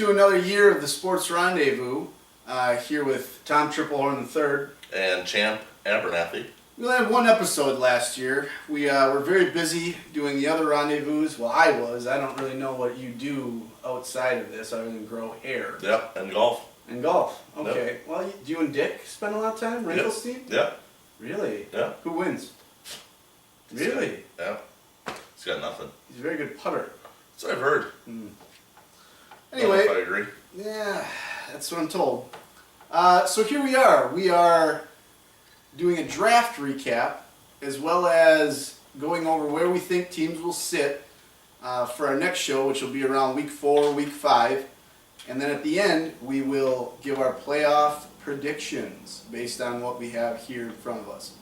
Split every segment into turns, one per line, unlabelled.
to another year of the Sports Rendezvous, here with Tom Triplehorn III.
And Champ Abernathy.
We only had one episode last year. We were very busy doing the other rendezvous. Well, I was. I don't really know what you do outside of this other than grow hair.
Yep, and golf.
And golf. Okay.
Yep.
Well, do you and Dick spend a lot of time? Wrinkles team?
Yep.
Really?
Yep.
Who wins? Really?
Yep. He's got nothing.
He's a very good putter.
That's what I've heard.
Anyway.
I don't know if I agree.
Yeah, that's what I'm told. So here we are. We are doing a draft recap as well as going over where we think teams will sit for our next show, which will be around week 4, week 5. And then at the end, we will give our playoff predictions based on what we have here in front of us.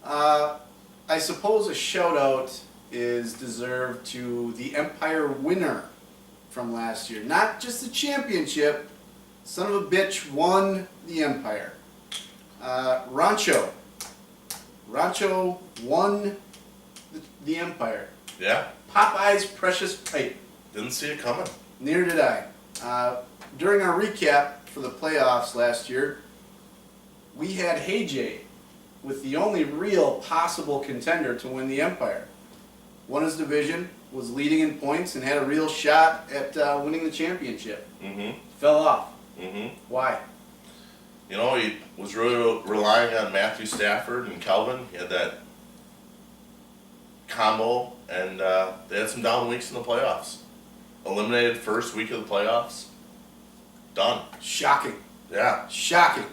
I suppose a shout out is deserved to the Empire winner from last year. Not just the championship. Son of a bitch won the Empire. Rancho won the Empire.
Yeah.
Popeye's Precious Pipe.
Didn't see it coming.
Neither did I. During our recap for the playoffs last year, we had Hey Jay with the only real possible contender to win the Empire. Won his division, was leading in points, and had a real shot at winning the championship.
Mm-hmm.
Fell off.
Mm-hmm.
Why?
You know, he was really relying on Matthew Stafford and Kelvin. He had that combo, and they had some down weeks in the playoffs. Eliminated first week of the playoffs. Done.
Shocking.
Yeah.
Shocking.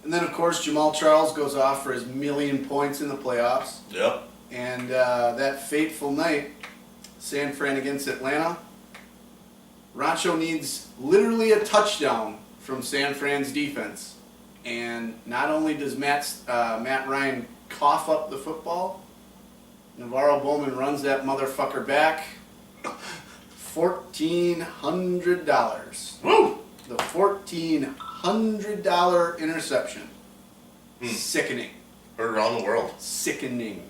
And then, of course, Jamal Charles goes off for his 1,000,000 points in the playoffs.
Yep.
And that fateful night, San Fran against Atlanta, Rancho needs literally a touchdown from San Fran's defense. And not only does Matt Ryan cough up the football, Navarro Bowman runs that motherfucker back. $1,400.
Woo!
The $1,400 interception. Sickening.
Heard around the world.
Sickening.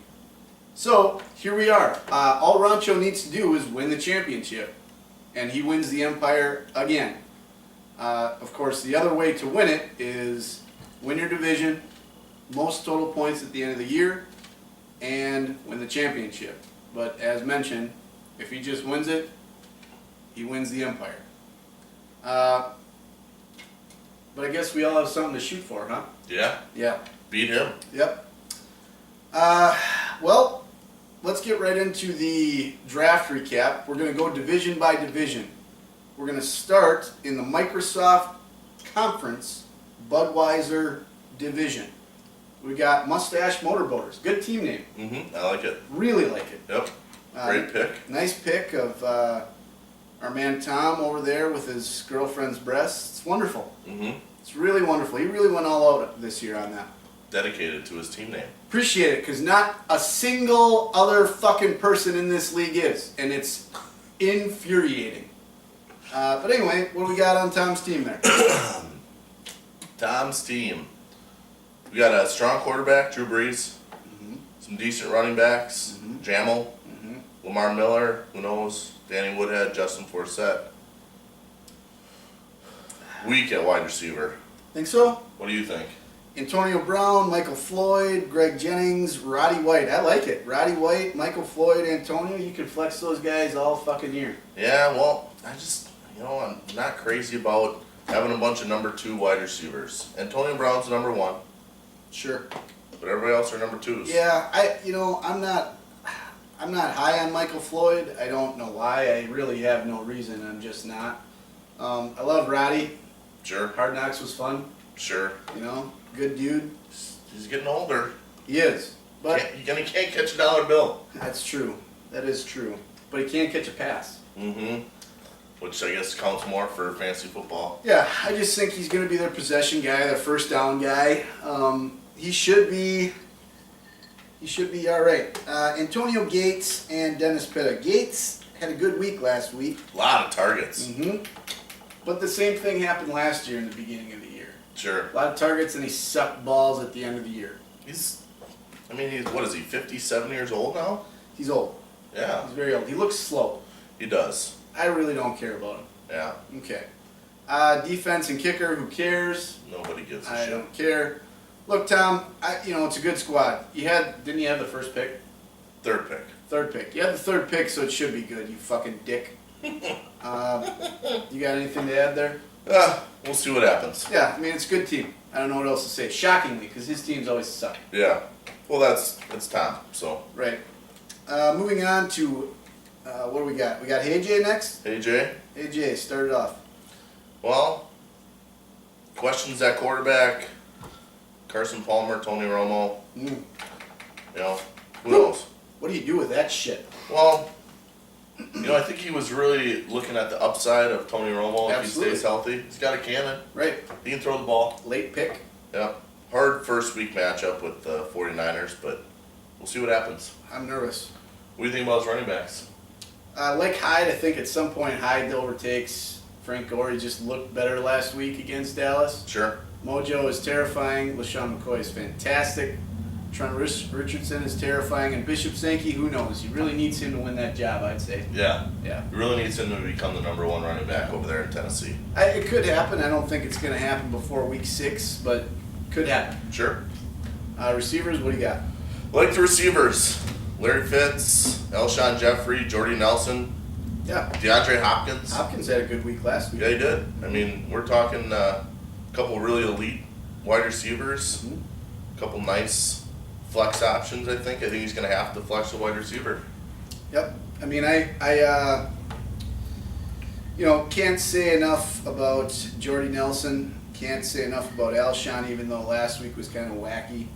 So, here we are. All Rancho needs to do is win the championship. And he wins the Empire again. Of course, the other way to win it is win your division, most total points at the end of the year, and win the championship. But as mentioned, if he just wins it, he wins the Empire. But I guess we all have something to shoot for, huh?
Yeah.
Yeah.
Beat him.
Yep. Well, let's get right into the draft recap. We're going to go division by division. We're going to start in the Microsoft Conference Budweiser Division. We got Mustache Motorboaters. Good team name.
Mm-hmm. I like it.
Really like it.
Yep. Great pick.
Nice pick of our man Tom over there with his girlfriend's breasts. It's wonderful.
Mm-hmm.
It's really wonderful. He really went all out this year on that.
Dedicated to his team name.
Appreciate it, because not a single other fucking person in this league is, and it's infuriating. But anyway, what do we got on Tom's team there?
Tom's team. We got a strong quarterback, Drew Brees.
Mm-hmm.
Some decent running backs,
Mhm.
Jamal,
Mm-hmm.
Lamar Miller, who knows, Danny Woodhead, Justin Forsett. Weak at wide receiver.
Think so?
What do you think?
Antonio Brown, Michael Floyd, Greg Jennings, Roddy White. I like it. Roddy White, Michael Floyd, Antonio. You can flex those guys all fucking year.
Yeah, well, I'm not crazy about having a bunch of number 2 wide receivers. Antonio Brown's number 1,
Sure.
but everybody else are number 2s.
Yeah, I'm not high on Michael Floyd. I don't know why. I really have no reason. I'm just not. I love Roddy.
Sure.
Hard Knocks was fun.
Sure.
Good dude.
He's getting older.
He is. But
He can't catch a dollar bill.
that's true. That is true. But he can't catch a pass.
Mm-hmm. Which I guess counts more for fantasy football.
Yeah, I just think he's going to be their possession guy, their first down guy. He should be all right. Antonio Gates and Dennis Pitta. Gates had a good week last week.
A lot of targets.
Mm-hmm. But the same thing happened last year in the beginning of the year.
Sure.
A lot of targets, and he sucked balls at the end of the year.
What is he, 57 years old now?
He's old.
Yeah.
He's very old. He looks slow.
He does.
I really don't care about him.
Yeah.
Okay. Defense and kicker, who cares?
Nobody gives a
I
shit.
don't care. Look, Tom, it's a good squad. Didn't you have the first pick?
Third pick.
Third pick. You had the third pick, so it should be good, you fucking dick. You got anything to add there?
We'll see what happens.
Yeah, I mean, it's a good team. I don't know what else to say. Shockingly, because his teams always suck.
Yeah. Well, it's Tom, so.
Right. Moving on to, what do we got? We got AJ next?
AJ?
AJ, start it off.
Well, questions at quarterback. Carson Palmer, Tony Romo. Who knows?
What do you do with that shit?
Well, I think he was really looking at the upside of Tony Romo if he
Absolutely.
stays healthy. He's got a cannon.
Right.
He can throw the ball.
Late pick.
Yeah. Hard first week matchup with the 49ers, but we'll see what happens.
I'm nervous.
What do you think about his running backs?
Like Hyde, I think at some point Hyde overtakes Frank Gore. He just looked better last week against Dallas.
Sure.
Mojo is terrifying. LaShawn McCoy is fantastic. Trent Richardson is terrifying. And Bishop Sankey, who knows? He really needs him to win that job, I'd say.
Yeah.
Yeah.
He really needs him to become the number one running back over there in Tennessee.
It could happen. I don't think it's going to happen before week 6, but could happen.
Sure.
Receivers, what do you got?
Like the receivers. Larry Fitz, Elshon Jeffrey, Jordy Nelson,
Yeah.
DeAndre Hopkins.
Hopkins had a good week last week.
Yeah, he did. I mean, we're talking a couple really elite wide receivers, a couple nice flex options, I think. I think he's going to have to flex a wide receiver.
Yep. I mean, I can't say enough about Jordy Nelson. Can't say enough about Alshon, even though last week was kind of wacky.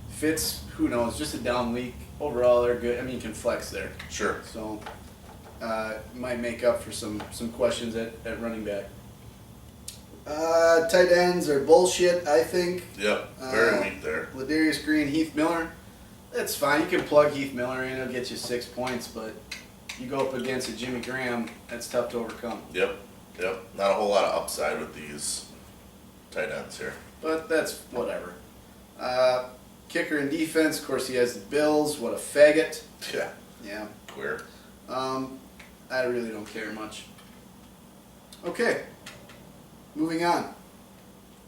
Fitz, who knows? Just a down week. Overall, they're good. I mean, you can flex there.
Sure.
So, might make up for some questions at running back. Tight ends are bullshit, I think.
Yep. Very weak there.
Ladarius Green, Heath Miller. That's fine. You can plug Heath Miller in. He'll get you 6 points, but you go up against a Jimmy Graham, that's tough to overcome.
Yep. Not a whole lot of upside with these tight ends here.
But that's whatever. Kicker and defense, of course, he has the Bills. What a faggot.
Yeah.
Yeah.
Queer.
I really don't care much. Okay. Moving on.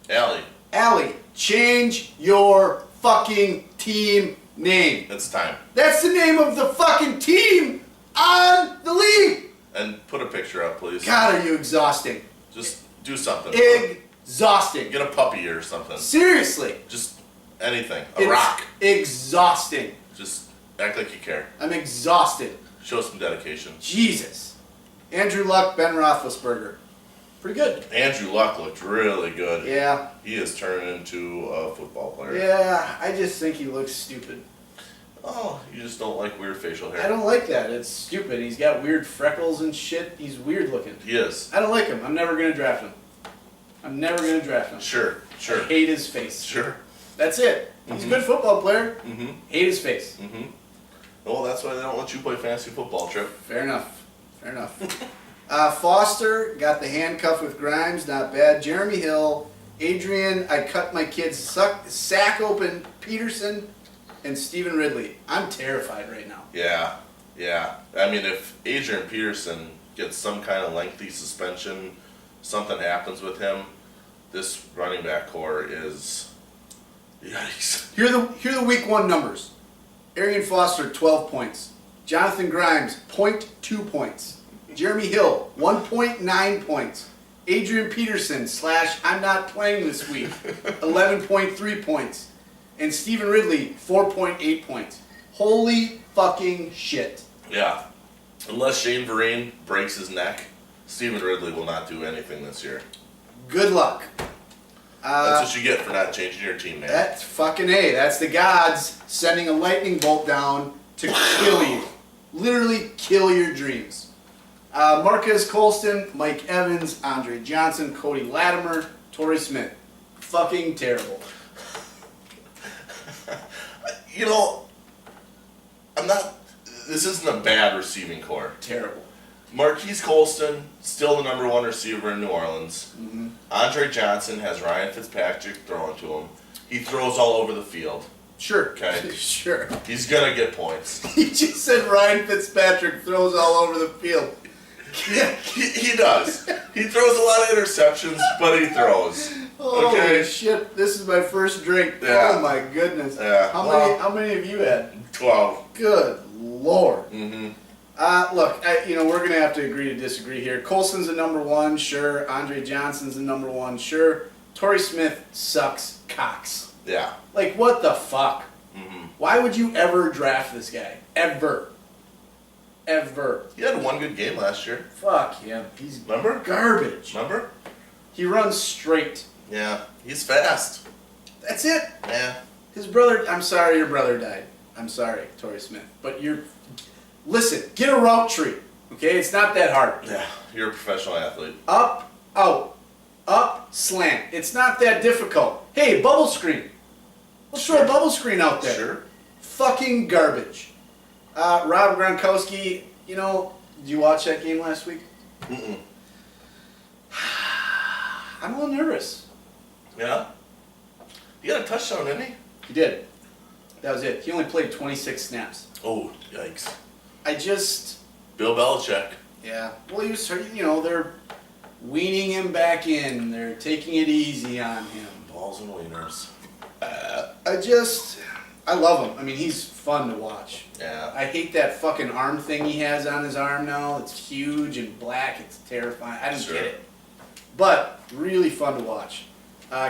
Allie, change your fucking team name.
It's time.
That's the name of the fucking team on the league.
And put a picture up, please.
God, are you exhausting?
Just do something.
Exhausting.
Get a puppy or something.
Seriously.
Just anything.
It's
rock.
Exhausting.
Just act like you care.
I'm exhausted.
Show some dedication.
Jesus. Andrew Luck, Ben Roethlisberger. Pretty good.
Andrew Luck looked really good.
Yeah.
He is turning into a football player.
Yeah, I just think he looks stupid.
Oh, you just don't like weird facial hair.
I don't like that. It's stupid. He's got weird freckles and shit. He's weird looking.
He is.
I don't like him. I'm never going to draft him. I'm never going to draft him.
Sure.
I hate his face.
Sure.
That's it. He's a good football player.
Mm-hmm.
Hate his face.
Mm-hmm. Well, that's why they don't let you play fantasy football, Trip.
Fair enough. Foster got the handcuff with Grimes. Not bad. Jeremy Hill. Adrian, I cut my kid's sack open. Peterson. And Stephen Ridley. I'm terrified right now.
Yeah. I mean, if Adrian Peterson gets some kind of lengthy suspension, something happens with him, this running back core is... Yikes.
Here are the week 1 numbers. Arian Foster, 12 points. Jonathan Grimes, 0.2 points. Jeremy Hill, 1.9 points. Adrian Peterson / I'm not playing this week, 11.3 points. And Stephen Ridley, 4.8 points. Holy fucking shit.
Yeah. Unless Shane Vereen breaks his neck, Stephen Ridley will not do anything this year.
Good luck.
That's what you get for not changing your team, man.
That's fucking A. That's the gods sending a lightning bolt down to kill you. Literally kill your dreams. Marquez Colston, Mike Evans, Andre Johnson, Cody Latimer, Torrey Smith. Fucking terrible.
This isn't a bad receiving core.
Terrible.
Marquise Colston, still the number 1 receiver in New Orleans.
Mm-hmm.
Andre Johnson has Ryan Fitzpatrick throwing to him. He throws all over the field.
Sure.
Okay.
Sure.
He's going to get points.
He just said Ryan Fitzpatrick throws all over the field.
He does. He throws a lot of interceptions, but he throws.
Holy
Okay.
shit! This is my first drink.
Yeah.
Oh my goodness.
Yeah.
How many have you had?
12.
Good lord.
Mm-hmm.
Look, we're gonna have to agree to disagree here. Colson's the number one, sure. Andre Johnson's the number one, sure. Torrey Smith sucks cocks.
Yeah.
Like, what the fuck?
Mm-hmm.
Why would you ever draft this guy? Ever.
He had one good game last year.
Fuck him. He's
Remember?
garbage.
Remember?
He runs straight.
Yeah. He's fast.
That's it.
Yeah.
His brother, I'm sorry your brother died. I'm sorry, Torrey Smith. But listen, get a route tree. Okay? It's not that hard.
Yeah. You're a professional athlete.
Up, out. Up, slant. It's not that difficult. Hey, bubble screen. Let's throw a bubble screen out there.
Sure.
Fucking garbage. Rob Gronkowski, did you watch that game last week?
Mm-mm.
I'm a little nervous.
Yeah? He got a touchdown, didn't he?
He did. That was it. He only played 26 snaps.
Oh, yikes.
Bill
Belichick.
Yeah. Well, he was, they're weaning him back in. They're taking it easy on him.
Balls and wieners.
I love him. I mean, he's fun to watch.
Yeah.
I hate that fucking arm thing he has on his arm now. It's huge and black. It's terrifying. I don't
Sure.
get it. But really fun to watch.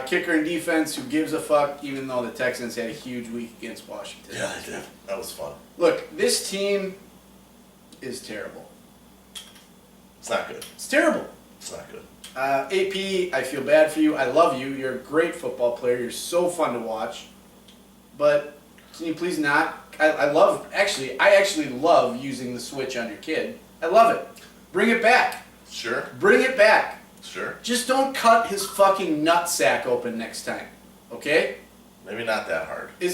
Kicker and defense, who gives a fuck, even though the Texans had a huge week against Washington.
Yeah, they did. That was fun.
Look, this team is terrible.
It's not good.
It's terrible.
It's not good.
AP, I feel bad for you. I love you. You're a great football player. You're so fun to watch. But can you please not? I actually love using the switch on your kid. I love it. Bring it back.
Sure.
Bring it back.
Sure.
Just don't cut his fucking nutsack open next time. Okay?
Maybe not that hard.
Is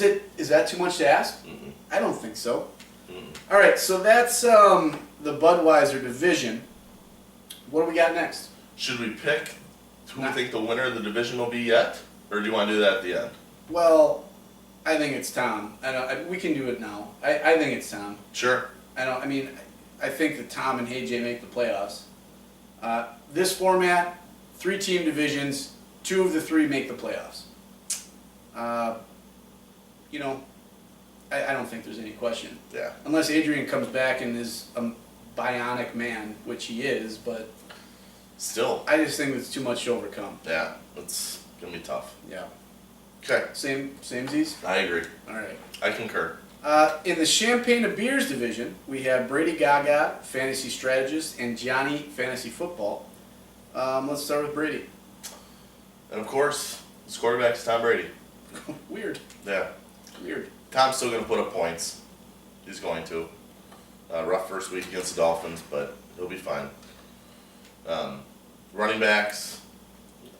that too much to ask?
Mm-mm.
I don't think so.
Mm-mm.
All right, so that's the Budweiser division. What do we got next?
Should we pick who we think the winner of the division will be yet? Or do you want to do that at the end?
Well, I think it's Tom. We can do it now. I think it's Tom.
Sure.
I think that Tom and AJ make the playoffs. This format, 3-team divisions, 2 of the 3 make the playoffs. I don't think there's any question.
Yeah.
Unless Adrian comes back and is a bionic man, which he is, but
Still.
I just think it's too much to overcome.
Yeah. It's going to be tough.
Yeah.
Okay.
Samesies?
I agree.
All right.
I concur.
In the Champagne of Beers division, we have Brady Gaga, fantasy strategist, and Johnny, fantasy football. Let's start with Brady.
And of course, his quarterback is Tom Brady.
Weird.
Yeah.
Weird.
Tom's still going to put up points. He's going to. Rough first week against the Dolphins, but he'll be fine. Running backs,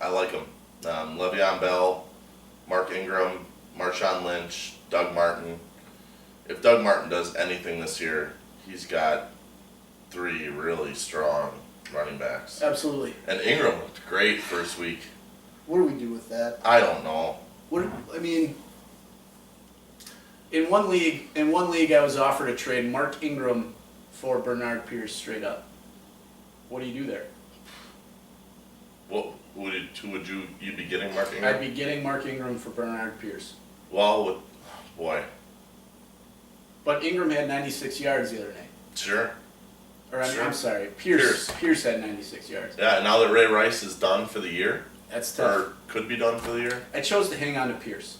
I like them. Le'Veon Bell, Mark Ingram, Marshawn Lynch, Doug Martin. If Doug Martin does anything this year, he's got 3 really strong running backs.
Absolutely.
And Ingram looked great first week.
What do we do with that?
I don't know.
In one league, I was offered a trade Mark Ingram for Bernard Pierce straight up. What do you do there?
Who would you'd be getting Mark Ingram?
I'd be getting Mark Ingram for Bernard Pierce.
Well, boy.
But Ingram had 96 yards the other night.
Sure. Sure.
I'm sorry, Pierce had 96 yards.
Yeah, now that Ray Rice is done for the year,
That's tough.
or could be done for the year.
I chose to hang on to Pierce.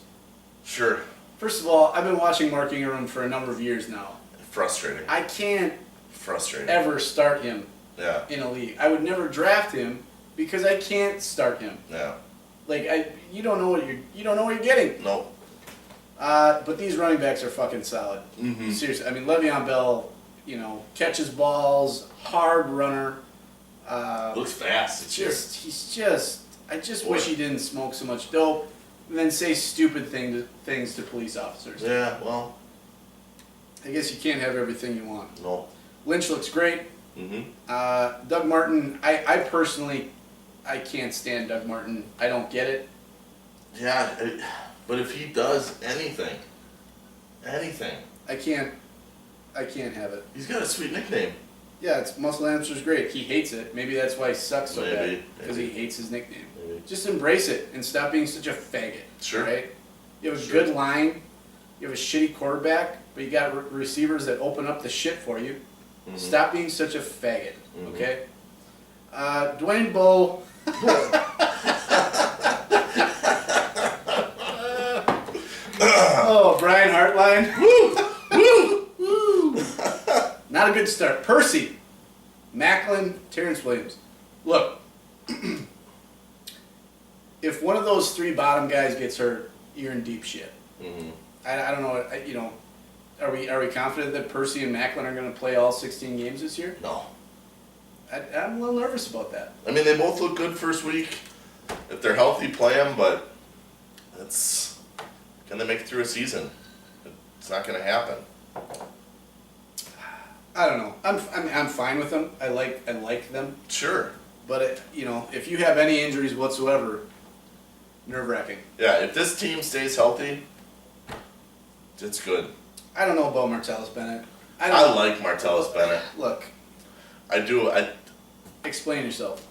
Sure.
First of all, I've been watching Mark Ingram for a number of years now.
Frustrating.
I can't
Frustrating.
ever start him
Yeah.
in a league. I would never draft him because I can't start him.
Yeah.
You don't know what you're getting.
Nope.
But these running backs are fucking solid.
Mm-hmm.
Seriously, Le'Veon Bell, catches balls, hard runner.
Looks fast.
I just wish he didn't smoke so much dope and then say stupid things to police officers.
Yeah. Well.
I guess you can't have everything you want.
No.
Lynch looks great.
Mm-hmm.
Doug Martin, I personally, I can't stand Doug Martin. I don't get it.
Yeah, but if he does anything,
I can't have it.
he's got a sweet nickname.
Yeah, it's Muscle Hamster's great. He hates it. Maybe that's why he sucks so bad. Because he hates his nickname.
Maybe.
Just embrace it and stop being such a faggot.
Sure.
Right? You have a good line. You have a shitty quarterback, but you got receivers that open up the shit for you. Mm-hmm. Stop being such a faggot. Mm-hmm. Okay? Dwayne Bowe. Oh, Brian Hartline. Woo! Woo! Woo! Not a good start. Percy. Macklin, Terrence Williams. Look, if one of those three bottom guys gets hurt, you're in deep shit. Mm-hmm. I don't know. You know, are we confident that Percy and Macklin are going to play all 16 games this year?
No.
I'm a little nervous about that.
I mean, they both look good first week. If they're healthy, play them. But can they make it through a season? It's not going to happen.
I don't know. I'm fine with them. I like them.
Sure.
But if you have any injuries whatsoever, nerve-wracking.
Yeah, if this team stays healthy, it's good.
I don't know about Martellus Bennett.
I like Martellus Bennett.
Look.
I do.
Explain yourself.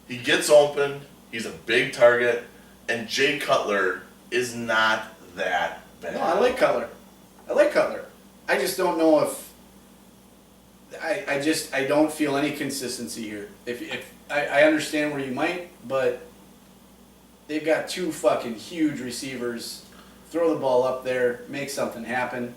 He gets open. He's a big target, and Jay Cutler is not that bad.
No, I like Cutler. I just don't know if. I don't feel any consistency here. If I understand where you might, but they've got two fucking huge receivers. Throw the ball up there, make something happen.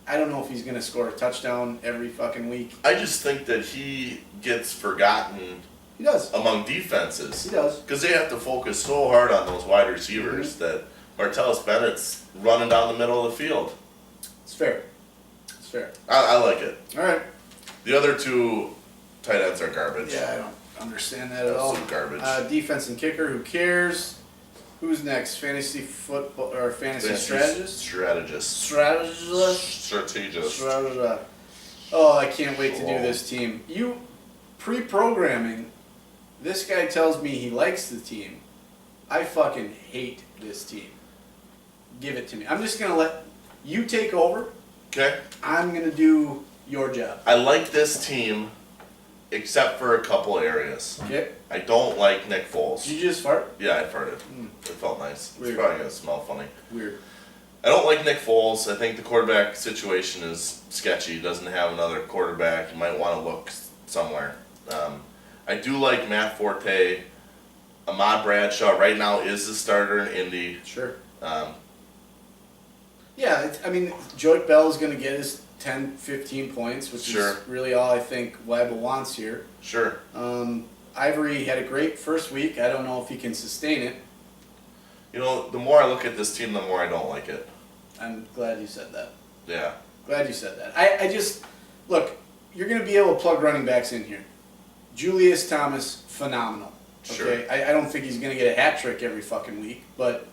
I don't know if he's going to score a touchdown every fucking week.
I just think that he gets forgotten.
He does.
Among defenses.
He does.
Because they have to focus so hard on those wide receivers that Martellus Bennett's running down the middle of the field.
It's fair.
I like it.
All right.
The other two tight ends are garbage.
Yeah, I don't understand that at all.
Absolute garbage.
Defense and kicker, who cares? Who's next? Fantasy football or fantasy strategist?
Strategist.
Oh, I can't wait to do this team. You pre-programming. This guy tells me he likes the team. I fucking hate this team. Give it to me. I'm just gonna let you take over.
Okay.
I'm gonna do your job.
I like this team, except for a couple areas.
Okay.
I don't like Nick Foles.
Did you just fart?
Yeah, I farted. It felt nice.
Weird.
It's probably gonna smell funny.
Weird.
I don't like Nick Foles. I think the quarterback situation is sketchy. He doesn't have another quarterback. You might want to look somewhere. I do like Matt Forte. Ahmad Bradshaw right now is the starter in Indy.
Sure. Yeah, Joik Bell is going to get his 10, 15 points, which is really all I think Weibel wants here.
Sure.
Ivory had a great first week. I don't know if he can sustain it.
You know, the more I look at this team, the more I don't like it.
I'm glad you said that.
Yeah.
Glad you said that. I just, look, you're going to be able to plug running backs in here. Julius Thomas, phenomenal. Okay?
Sure.
I don't think he's going to get a hat trick every fucking week, but,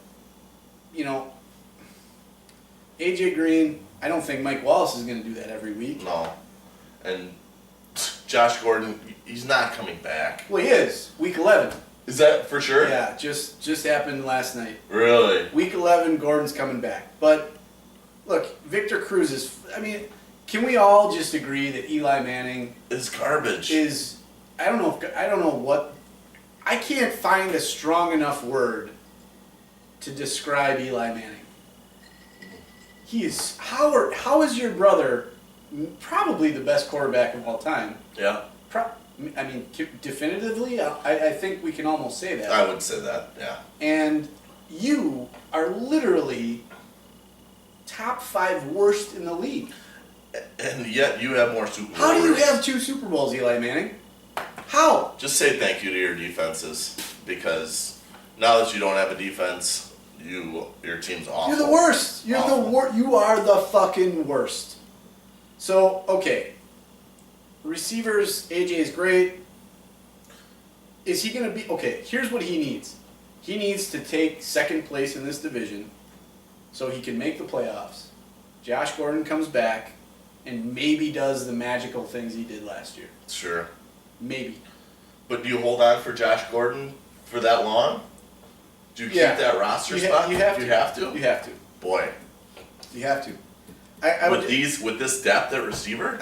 AJ Green, I don't think Mike Wallace is going to do that every week.
No. And Josh Gordon, he's not coming back.
Well, he is. Week 11.
Is that for sure?
Yeah, just happened last night.
Really?
Week 11, Gordon's coming back. But, look, Victor Cruz is, can we all just agree that Eli Manning
is garbage?
I don't know what, I can't find a strong enough word to describe Eli Manning. He is, how is your brother probably the best quarterback of all time?
Yeah.
Definitively, I think we can almost say that.
I would say that, yeah.
And you are literally top 5 worst in the league.
And yet you have more Super Bowls.
How do you have 2 Super Bowls, Eli Manning? How?
Just say thank you to your defenses, because now that you don't have a defense, your team's awful.
You're the worst. You are the fucking worst. So, okay. Receivers, AJ is great. Is he going to be... Okay, here's what he needs. He needs to take second place in this division so he can make the playoffs. Josh Gordon comes back and maybe does the magical things he did last year.
Sure.
Maybe.
But do you hold on for Josh Gordon for that long? Do you keep that roster spot?
You have to.
You have to?
You have to.
Boy.
You have to.
With this depth at receiver?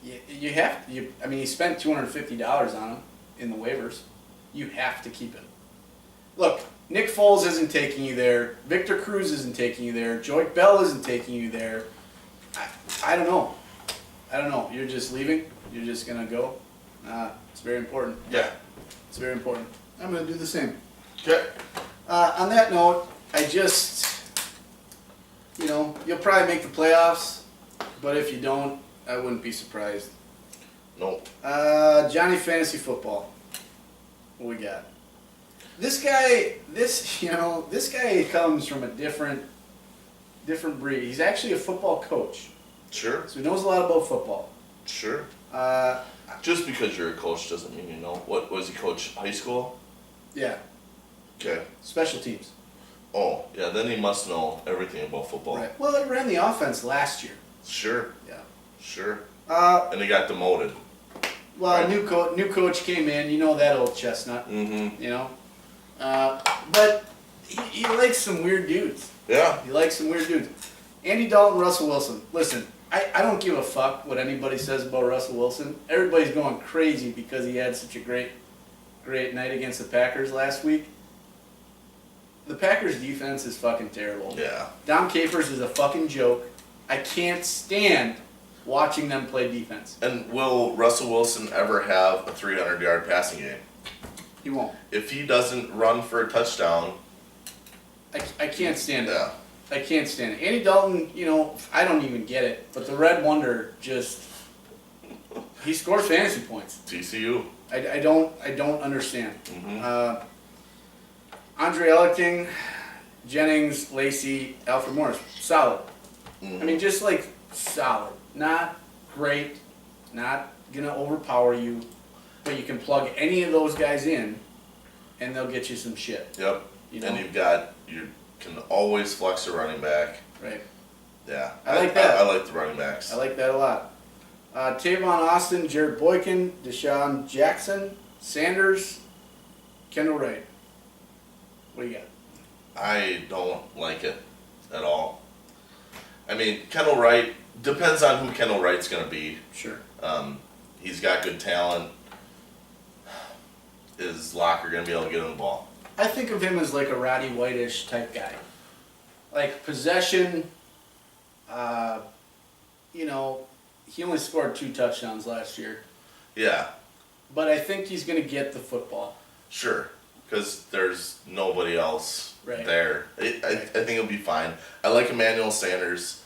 You have I mean, you spent $250 on him in the waivers. You have to keep him. Look, Nick Foles isn't taking you there. Victor Cruz isn't taking you there. Joique Bell isn't taking you there. I don't know. I don't know. You're just leaving. You're just gonna go. It's very important.
Yeah.
It's very important. I'm gonna do the same.
Okay.
On that note, I just, you'll probably make the playoffs, but if you don't, I wouldn't be surprised.
Nope.
Johnny Fantasy Football. What we got? This guy comes from a different breed. He's actually a football coach,
Sure.
so he knows a lot about football.
Sure.
Uh,
Just because you're a coach doesn't mean you know. What was he coach? High school?
yeah,
Okay.
special teams.
Oh, yeah, then he must know everything about football.
Right. Well, he ran the offense last year.
Sure.
Yeah.
Sure.
Uh,
And he got demoted.
well,
Right.
new coach came in. You know that old chestnut.
Mm-hmm.
But he likes some weird dudes.
Yeah.
He likes some weird dudes. Andy Dalton, Russell Wilson. Listen, I don't give a fuck what anybody says about Russell Wilson. Everybody's going crazy because he had such a great night against the Packers last week. The Packers defense is fucking terrible.
Yeah.
Dom Capers is a fucking joke. I can't stand watching them play defense.
And will Russell Wilson ever have a 300-yard passing game?
He won't.
If he doesn't run for a touchdown,
I can't stand it.
yeah.
I can't stand it. Andy Dalton, I don't even get it. But the Red Wonder he scores fantasy points.
TCU.
I don't understand.
Mm-hmm.
Andre Ellerking, Jennings, Lacey, Alfred Morris, solid.
Mm-hmm.
I mean, just like solid. Not great, not gonna overpower you, but you can plug any of those guys in, and they'll get you some shit.
Yep. And you can always flex a running back.
Right.
Yeah.
I like that.
I like the running backs.
I like that a lot. Tavon Austin, Jared Boykin, Deshaun Jackson, Sanders, Kendall Wright. What do you got?
I don't like it at all. I mean, Kendall Wright, depends on who Kendall Wright's going to be.
Sure.
He's got good talent. Is Locker going to be able to get him the ball?
I think of him as like a Roddy White-ish type guy. Like possession, he only scored 2 touchdowns last year.
Yeah,
But I think he's going to get the football.
sure. Because there's nobody else
Right.
there. I think it'll be fine. I like Emmanuel Sanders,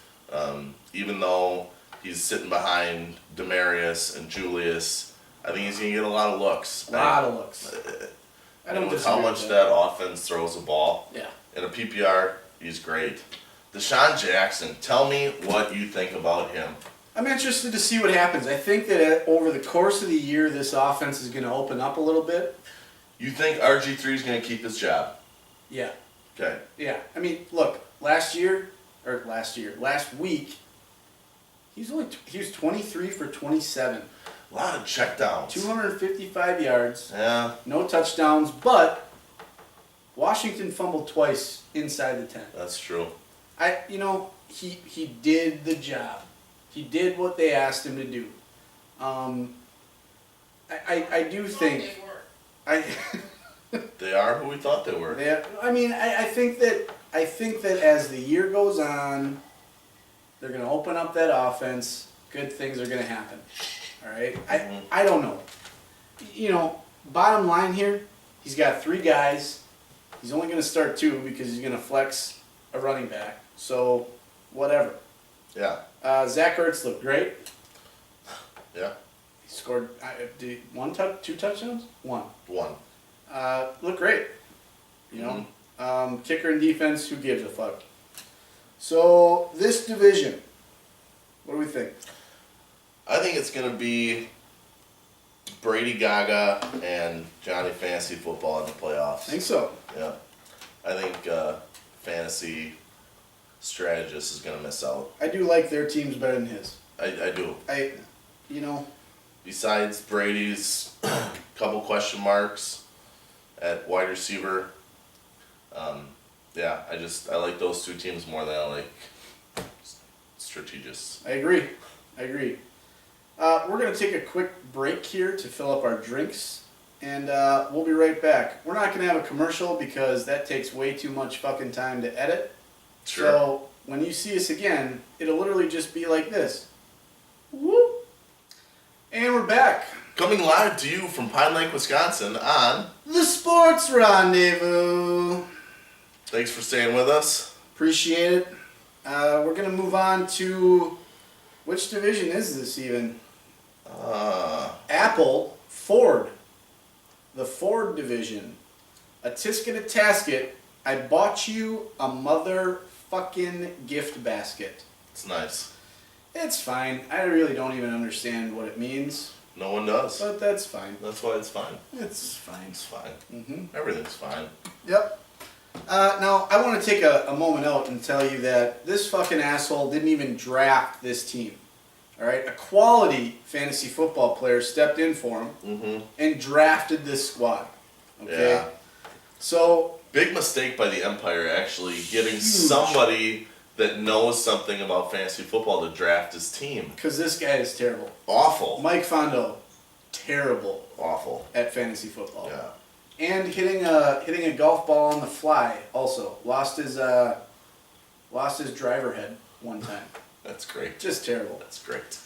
even though he's sitting behind Demarius and Julius. I think he's going to get a lot of looks.
A lot of looks. I don't
And with
disagree
how much
with
that offense throws the ball.
Yeah.
In a PPR, he's great. Deshaun Jackson, tell me what you think about him.
I'm interested to see what happens. I think that over the course of the year, this offense is going to open up a little bit.
You think RG3 is going to keep his job?
Yeah.
Okay.
Yeah. I mean, look, last week, he was 23 for 27.
A lot of checkdowns.
255 yards,
Yeah.
no touchdowns, but Washington fumbled twice inside the 10.
That's true.
He did the job. He did what they asked him to do. I do think
They are who we thought they were.
I think that as the year goes on, they're going to open up that offense. Good things are going to happen. All right. I don't know. Bottom line here, he's got 3 guys. He's only going to start 2 because he's going to flex a running back. So, whatever.
Yeah.
Zach Ertz looked great.
Yeah.
He scored 2 touchdowns? 1.
1.
Looked great. Kicker and defense, who gives a fuck? So, this division, what do we think?
I think it's going to be Brady Gaga and Johnny Fantasy Football in the playoffs.
I think so.
Yeah. I think Fantasy Strategist is going to miss out.
I do like their teams better than his.
I do. Besides Brady's couple question marks at wide receiver, I like those 2 teams more than I like Strategists.
I agree. We're going to take a quick break here to fill up our drinks, and we'll be right back. We're not going to have a commercial because that takes way too much fucking time to edit.
Sure.
So when you see us again, it'll literally just be like this. Whoop. And we're back.
Coming live to you from Pine Lake, Wisconsin on
The Sports Rendezvous.
Thanks for staying with us.
Appreciate it. We're going to move on to, which division is this even? Apple, Ford. The Ford division. A tisket a tasket. I bought you a motherfucking gift basket.
It's nice.
It's fine. I really don't even understand what it means.
No one does.
But that's fine.
That's why it's fine.
It's fine.
It's fine.
Mm-hmm.
Everything's fine.
Yep. Now, I want to take a moment out and tell you that this fucking asshole didn't even draft this team. Alright? A quality fantasy football player stepped in for him and drafted this squad. Okay?
Yeah.
So,
Big mistake by the Empire actually getting somebody that knows something about fantasy football to draft his team.
because this guy is terrible.
Awful.
Mike Fondo, terrible
Awful.
at fantasy football.
Yeah.
And hitting a golf ball on the fly also. Lost his driver head one time.
That's great.
Just terrible.
That's great.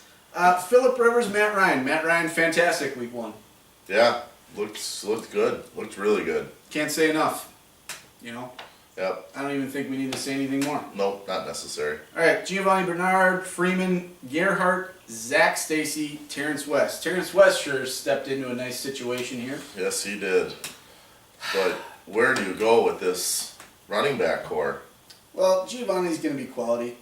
Phillip Rivers, Matt Ryan. Matt Ryan, fantastic week one.
Yeah. Looked good. Looked really good.
Can't say enough. You know?
Yep.
I don't even think we need to say anything more.
Nope, not necessary.
Alright, Giovanni Bernard, Freeman, Gerhardt, Zach Stacy, Terrence West. Terrence West sure stepped into a nice situation here.
Yes, he did. But where do you go with this running back core?
Well, Giovanni's going to be quality.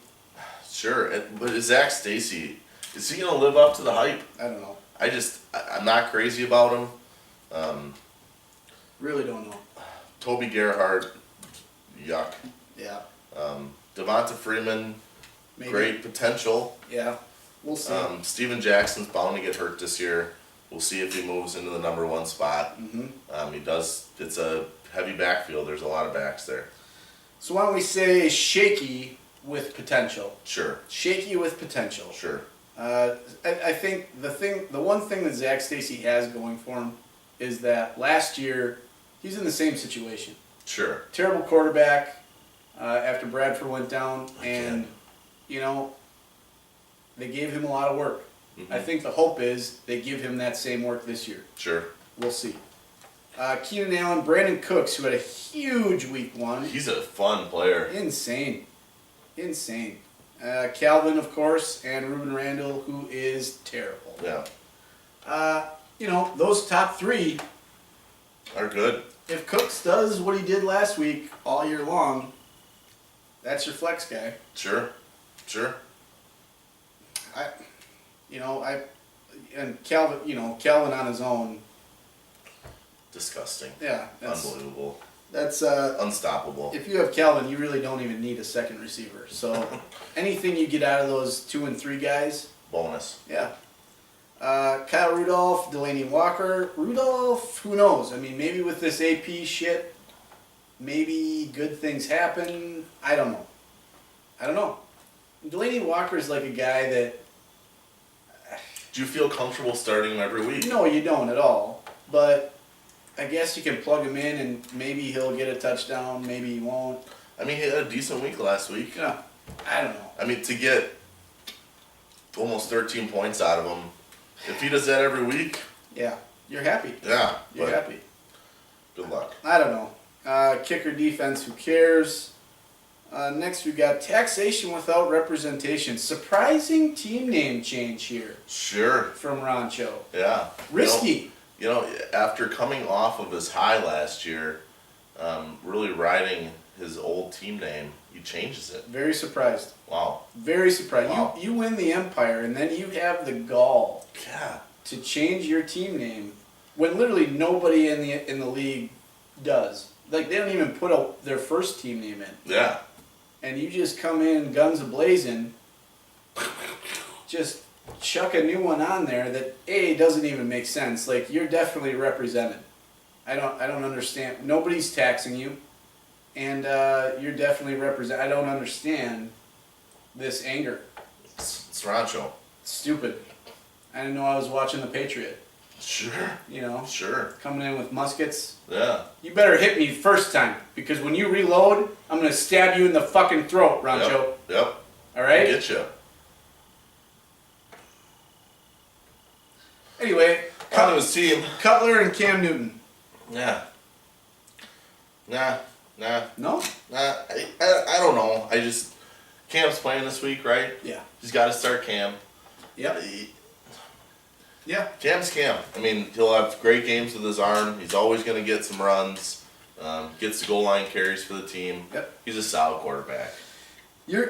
Sure, but is Zach Stacy, is he going to live up to the hype?
I don't know.
I'm not crazy about him.
Really don't know.
Toby Gerhardt, yuck.
Yeah.
Devonta Freeman,
Maybe.
great potential.
Yeah. We'll see.
Steven Jackson's bound to get hurt this year. We'll see if he moves into the number one spot. He does. It's a heavy backfield. There's a lot of backs there.
So why don't we say shaky with potential?
Sure.
Shaky with potential.
Sure.
I think the one thing that Zach Stacy has going for him is that last year he's in the same situation.
Sure.
Terrible quarterback after Bradford went down, and you know they gave him a lot of work. I think the hope is they give him that same work this year.
Sure.
We'll see. Keenan Allen, Brandon Cooks, who had a huge week one.
He's a fun player.
Insane. Calvin, of course, and Ruben Randall, who is terrible.
Yeah.
Those top three,
Are good.
if Cooks does what he did last week all year long, that's your flex guy.
Sure. Sure.
Calvin on his own.
Disgusting.
Yeah.
Unbelievable.
That's
Unstoppable.
if you have Calvin, you really don't even need a second receiver. So anything you get out of those 2 and 3 guys,
Bonus.
yeah. Kyle Rudolph, Delaney Walker. Rudolph, who knows? I mean, maybe with this AP shit, maybe good things happen. I don't know. Delaney Walker is like a guy that,
Do you feel comfortable starting him every week?
no, you don't at all. But I guess you can plug him in and maybe he'll get a touchdown, maybe he won't.
I mean, he had a decent week last week.
Yeah, I don't know.
I mean, to get almost 13 points out of him, if he does that every week,
Yeah, you're happy.
yeah.
You're
but
happy.
Good luck.
I don't know. Kicker defense, who cares? Next, we got taxation without representation. Surprising team name change here
Sure.
from Rancho.
Yeah.
Risky.
After coming off of his high last year, really riding his old team name, he changes it.
Very surprised.
Wow.
Very surprised.
Wow.
You win the Empire, and then you have the gall
Yeah.
to change your team name when literally nobody in the league does. Like, they don't even put their first team name in.
Yeah.
And you just come in guns a-blazing, just chuck a new one on there that doesn't even make sense. Like, you're definitely represented. I don't understand. Nobody's taxing you, and you're definitely represented. I don't understand this anger.
It's Rancho.
Stupid. I didn't know I was watching the Patriot.
Sure.
You know,
Sure.
coming in with muskets.
Yeah.
You better hit me first time, because when you reload, I'm gonna stab you in the fucking throat, Rancho.
Yep.
All right.
Get you.
Anyway,
On to his team.
Cutler and Cam Newton.
Yeah. Nah.
No?
I don't know. Cam's playing this week, right?
Yeah.
He's got to start Cam.
Yep. Yeah.
Cam's Cam. I mean, he'll have great games with his arm. He's always going to get some runs. Gets the goal line carries for the team.
Yep.
He's a solid quarterback.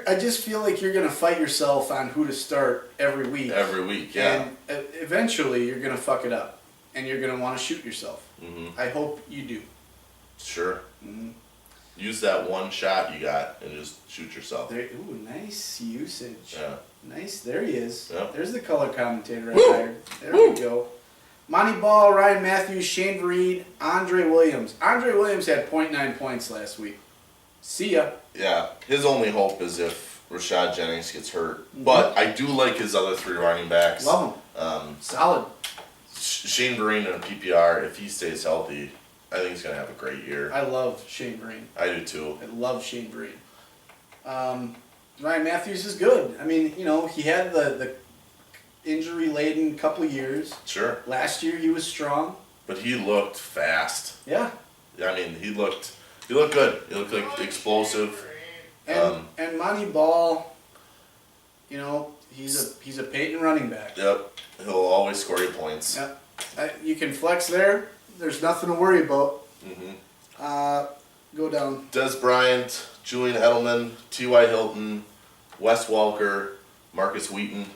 I just feel like you're gonna fight yourself on who to start every week.
Every week, yeah.
And eventually you're gonna fuck it up, and you're gonna want to shoot yourself.
Mm-hmm.
I hope you do.
Sure.
Mm-hmm.
Use that one shot you got and just shoot yourself.
There, ooh, nice usage.
Yeah.
Nice. There he is.
Yep.
There's the color commentator I
Woo!
hired. There
Woo!
we go. Monty Ball, Ryan Matthews, Shane Vereen, Andre Williams. Andre Williams had 0.9 points last week. See ya.
Yeah. His only hope is if Rashad Jennings gets hurt. But I do like his other three running backs.
Love him. Solid.
Shane Vereen in a PPR, if he stays healthy, I think he's going to have a great year.
I love Shane Vereen.
I do too.
I love Shane Vereen. Ryan Matthews is good. I mean, you know, he had the injury-laden couple of years.
Sure.
Last year he was strong.
But he looked fast.
Yeah.
I mean, he looked good. He looked like explosive.
And Monty Ball, you know, he's a Peyton running back.
Yep. He'll always score you points.
Yep. You can flex there. There's nothing to worry about.
Mm-hmm.
Go down.
Des Bryant, Julian Edelman, T.Y. Hilton, Wes Welker, Marcus Wheaton.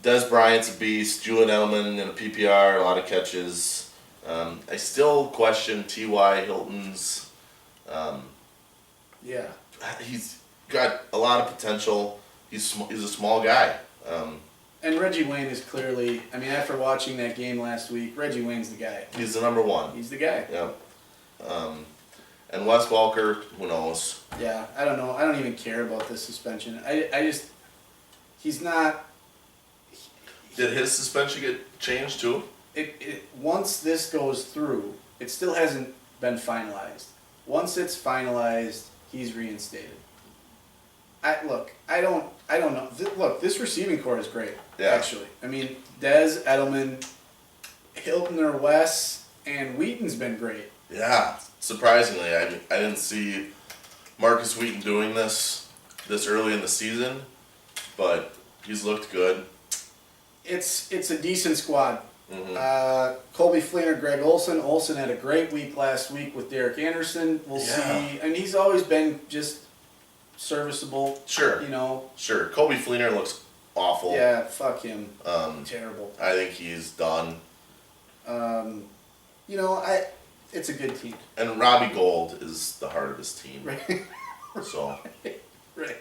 Des Bryant's a beast. Julian Edelman in a PPR, a lot of catches. I still question T.Y. Hilton's.
Yeah.
He's got a lot of potential. He's a small guy.
And Reggie Wayne is clearly, I mean, after watching that game last week, Reggie Wayne's the guy.
He's the number one.
He's the guy.
Yep. And Wes Welker, who knows?
Yeah, I don't know. I don't even care about this suspension. I just, he's not.
Did his suspension get changed too?
Once this goes through, it still hasn't been finalized. Once it's finalized, he's reinstated. I don't know. Look, this receiving core is great.
Yeah.
Actually, I mean, Dez, Edelman, Hilton or Wes, and Wheaton's been great.
Yeah. Surprisingly, I didn't see Marcus Wheaton doing this early in the season, but he's looked good.
It's a decent squad.
Mm-hmm.
Colby Fleener, Greg Olson. Olson had a great week last week with Derek Anderson. We'll see. And he's always been just serviceable.
Sure.
You know.
Sure. Colby Fleener looks awful.
Yeah, fuck him. Terrible.
I think he's done.
You know, it's a good team.
And Robbie Gold is the heart of his team.
Right.
So.
Right.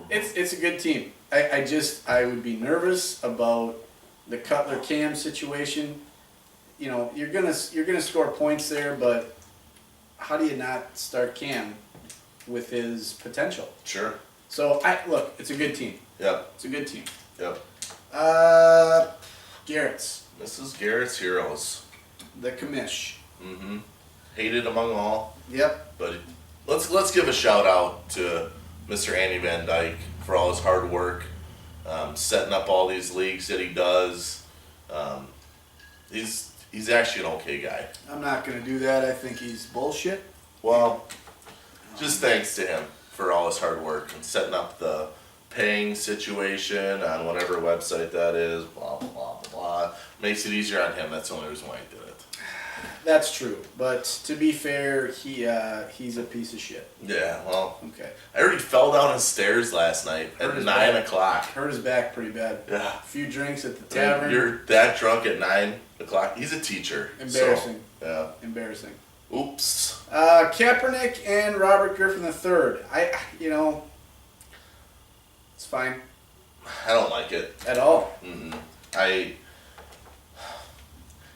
It's a good team. I would be nervous about the Cutler Cam situation. You know, you're gonna score points there, but how do you not start Cam with his potential?
Sure.
So look, it's a good team.
Yep.
It's a good team.
Yep.
Garrett's.
This is Garrett's Heroes.
The commish.
Mm-hmm. Hated among all.
Yep.
But let's give a shout out to Mr. Andy Van Dyke for all his hard work, setting up all these leagues that he does. He's actually an okay guy.
I'm not gonna do that. I think he's bullshit.
Well, just thanks to him for all his hard work and setting up the paying situation on whatever website that is. Blah blah blah blah. Makes it easier on him. That's the only reason why he did it.
That's true, but to be fair, he's a piece of shit.
Yeah. Well.
Okay.
I already fell down his stairs last night
Hurt
at
his
9
back.
o'clock.
Hurt his back pretty bad.
Yeah.
A few drinks at the
I mean,
tavern.
you're that drunk at 9 o'clock. He's a teacher.
Embarrassing.
So, yeah.
Embarrassing.
Oops.
Kaepernick and Robert Griffin III. It's fine.
I don't like it.
At all.
Mm-mm.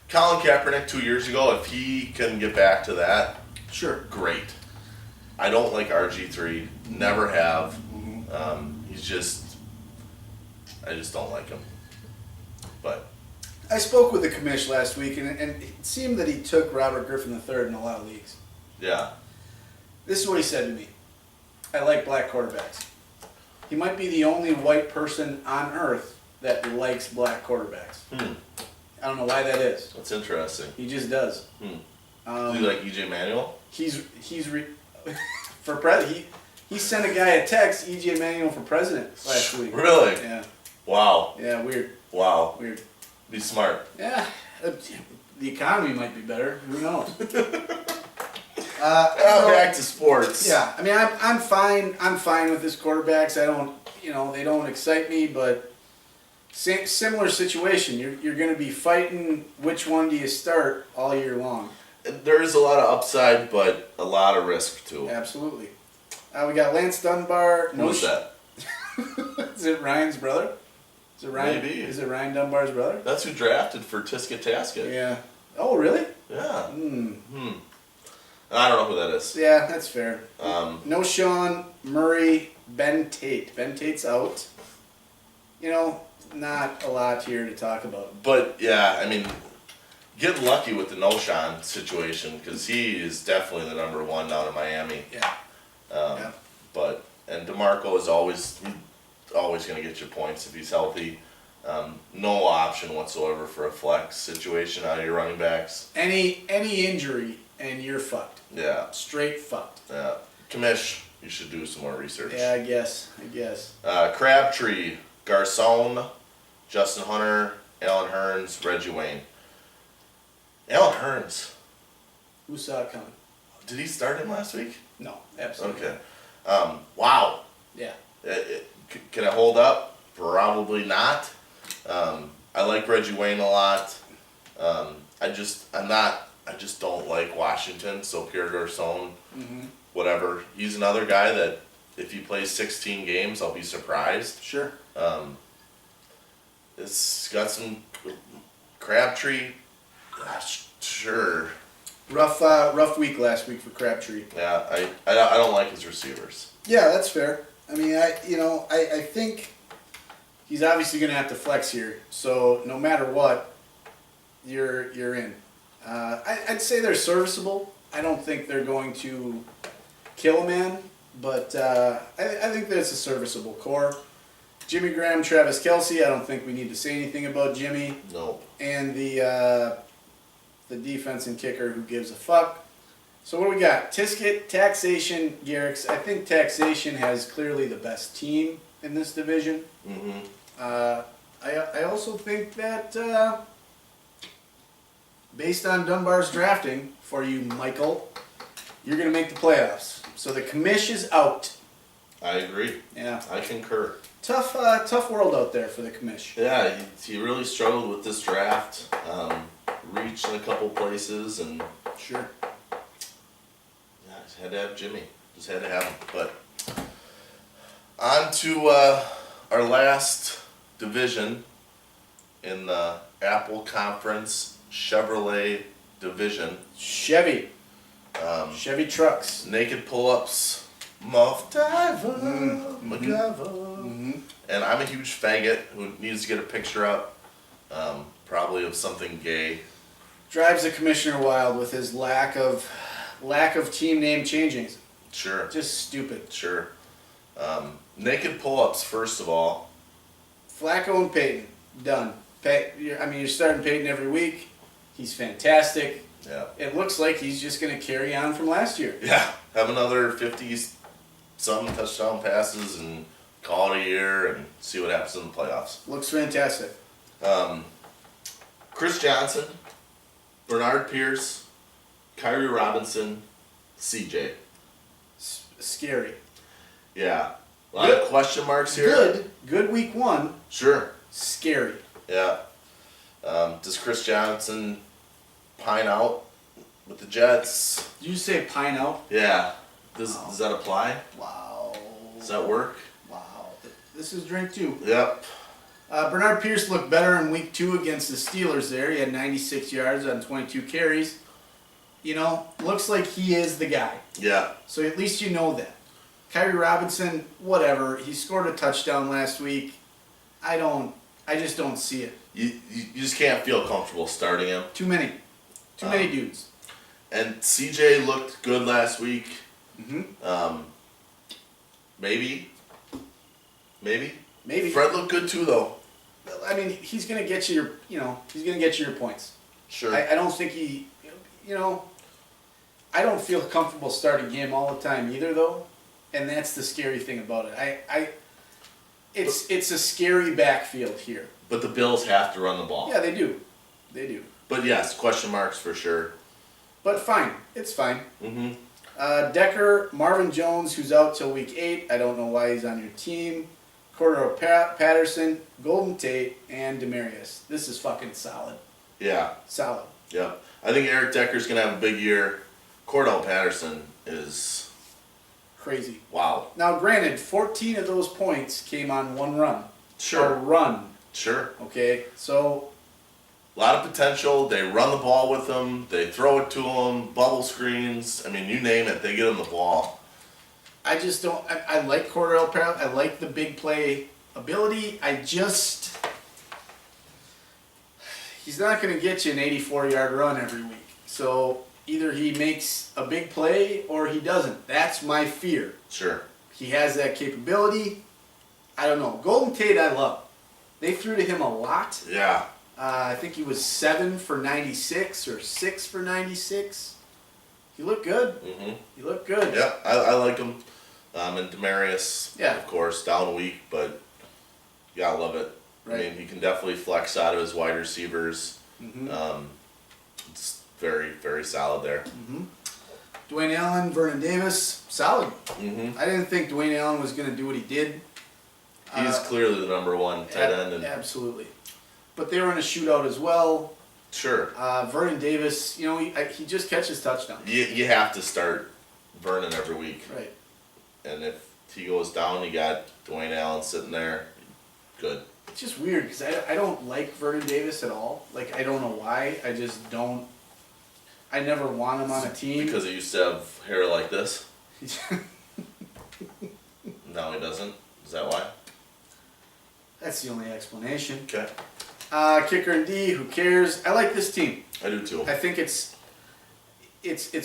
Colin Kaepernick 2 years ago, if he can get back to that,
Sure.
great. I don't like RG3. Never have. He's just I just don't like him. But
I spoke with the commish last week, and it seemed that he took Robert Griffin III in a lot of leagues.
yeah,
This is what he said to me. I like black quarterbacks. He might be the only white person on earth that likes black quarterbacks. I don't know why that is.
that's interesting.
He just does.
Do you like EJ Manuel?
For president. He sent a guy a text, EJ Manuel for president last week.
Really?
Yeah.
Wow.
Yeah. Weird.
Wow.
Weird.
Be smart.
Yeah. The economy might be better. Who knows?
Back to sports.
Yeah, I mean, I'm fine. I'm fine with his quarterbacks. I don't, they don't excite me. But similar situation. You're going to be fighting which one do you start all year long.
There is a lot of upside, but a lot of risk too.
Absolutely. We got Lance Dunbar.
Who's that?
Is it Ryan's brother? Is it Ryan?
Maybe.
Is it Ryan Dunbar's brother?
That's who drafted for Tisket.
Yeah. Oh, really?
Yeah. I don't know who that is.
Yeah, that's fair.
Um,
Sean Murray, Ben Tate. Ben Tate's out. Not a lot here to talk about.
But yeah, I mean, get lucky with the Noshan situation because he is definitely the number one down in Miami.
Yeah. Yeah.
But DeMarco is always going to get you points if he's healthy. No option whatsoever for a flex situation out of your running backs.
Any injury and you're fucked.
Yeah.
Straight fucked.
Yeah. Commish, you should do some more research.
Yeah, I guess.
Crabtree, Garcon, Justin Hunter, Alan Hearns, Reggie Wayne. Alan Hearns.
Who saw it coming?
Did he start him last week?
No, absolutely.
Okay. Wow.
Yeah.
Can it hold up? Probably not. I like Reggie Wayne a lot. I just don't like Washington. So Pierre Garcon, whatever. He's another guy that if he plays 16 games, I'll be surprised.
Sure.
It's got some Crabtree. Sure.
Rough week last week for Crabtree.
Yeah, I don't like his receivers.
Yeah, that's fair. I mean, I think he's obviously going to have to flex here. So no matter what, you're in. I'd say they're serviceable. I don't think they're going to kill a man, but I think that's a serviceable core. Jimmy Graham, Travis Kelce. I don't think we need to say anything about Jimmy.
No.
And the defense and kicker, who gives a fuck. So what do we got? Tisket, Taxation, Garrix. I think Taxation has clearly the best team in this division. I also think that based on Dunbar's drafting for you, Michael, you're going to make the playoffs. So the commish is out.
I agree.
Yeah.
I concur.
Tough world out there for the commish.
Yeah, he really struggled with this draft. Reached in a couple places and
Sure.
yeah, just had to have Jimmy. Just had to have him. But on to our last division in the Apple Conference Chevrolet division.
Chevy trucks.
Naked pull-ups. Muff Diver. MacGyver. And I'm a huge faggot who needs to get a picture up. Probably of something gay.
Drives the commissioner wild with his lack of team name changings.
Sure.
Just stupid.
Sure. Naked pull-ups, first of all.
Flacco and Peyton, done. You're starting Peyton every week. He's fantastic.
Yeah.
It looks like he's just going to carry on from last year.
Yeah. Have another 50-some touchdown passes and call it a year and see what happens in the playoffs.
Looks fantastic.
Chris Johnson, Bernard Pierce, Kyrie Robinson, CJ.
Scary.
Yeah. A lot of question marks here.
Good week one.
Sure.
Scary.
Yeah. Does Chris Johnson pine out with the Jets?
Did you say pine out?
Yeah. Does that apply?
Wow.
Does that work?
Wow. This is drink two.
Yep.
Bernard Pierce looked better in week 2 against the Steelers there. He had 96 yards on 22 carries. Looks like he is the guy.
Yeah.
So at least you know that. Kyrie Robinson, whatever. He scored a touchdown last week. I just don't see it.
You just can't feel comfortable starting him.
Too many dudes.
And CJ looked good last week.
Mm-hmm.
Maybe.
Maybe.
Fred looked good too, though.
I mean, he's gonna get you your points.
Sure.
I don't think I don't feel comfortable starting him all the time either, though, and that's the scary thing about it. It's a scary backfield here.
But the Bills have to run the ball.
Yeah, they do.
But yes, question marks for sure.
But fine, it's fine.
Mm-hmm.
Decker, Marvin Jones, who's out till week 8. I don't know why he's on your team. Cordero Patterson, Golden Tate, and Demarius. This is fucking solid.
Yeah.
Solid.
Yep. I think Eric Decker's going to have a big year. Cordell Patterson is...
crazy.
Wow.
Now, granted, 14 of those points came on one run.
Sure.
A run.
Sure.
Okay, so...
a lot of potential. They run the ball with him. They throw it to him. Bubble screens. I mean, you name it. They get him the ball.
I just don't... I like Cordell Patterson. I like the big play ability. He's not going to get you an 84-yard run every week. So either he makes a big play or he doesn't. That's my fear.
Sure.
He has that capability. I don't know. Golden Tate I love. They threw to him a lot.
Yeah.
I think he was 7 for 96 or 6 for 96. He looked good.
Mm-hmm.
He looked good.
Yeah, I like him. And Demarius,
Yeah.
of course, down a week, but you gotta love it.
Right.
I mean, he can definitely flex out of his wide receivers.
Mm-hmm.
It's very, very solid there.
Mm-hmm. Dwayne Allen, Vernon Davis, solid.
Mm-hmm.
I didn't think Dwayne Allen was going to do what he did.
He's clearly the number one tight end. And
absolutely. But they were in a shootout as well.
sure.
Vernon Davis, he just catches touchdowns.
You have to start Vernon every week.
Right.
And if he goes down, you got Dwayne Allen sitting there. Good.
It's just weird because I don't like Vernon Davis at all. Like, I don't know why. I just don't. I never want him on a team.
Because he used to have hair like this? No, he doesn't? Is that why?
That's the only explanation.
Okay.
Kicker and D, who cares? I like this team.
I do too.
I think it's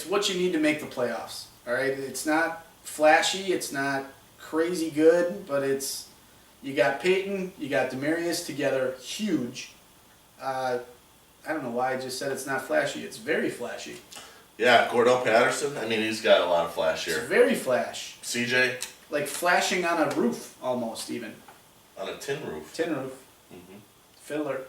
what you need to make the playoffs. All right, it's not flashy, it's not crazy good, but you got Peyton, you got Demarius together, huge. I don't know why I just said it's not flashy. It's very flashy.
Yeah, Cordell Patterson. I mean, he's got a lot of flash
It's
here.
very flash.
CJ
Like flashing on a roof, almost even.
on a tin roof.
Tin roof.
Mm-hmm.
Fiddler.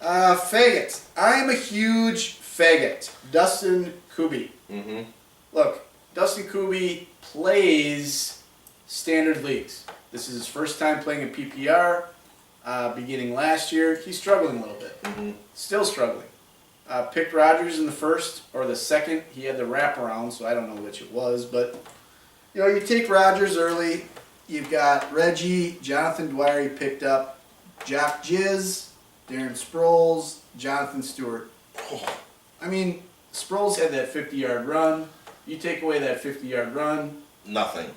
Faggot. I'm a huge faggot. Dustin Kuby.
Mm-hmm.
Look, Dustin Kuby plays standard leagues. This is his first time playing in PPR. Beginning last year, he's struggling a little bit.
Mm-hmm.
Still struggling. Picked Rodgers in the first or the second. He had the wraparound, so I don't know which it was. But, you take Rodgers early. You've got Reggie, Jonathan Dwyer you picked up, Jock Jizz, Darren Sproles, Jonathan Stewart. I mean, Sproles had that 50-yard run. You take away that 50-yard run,
Nothing.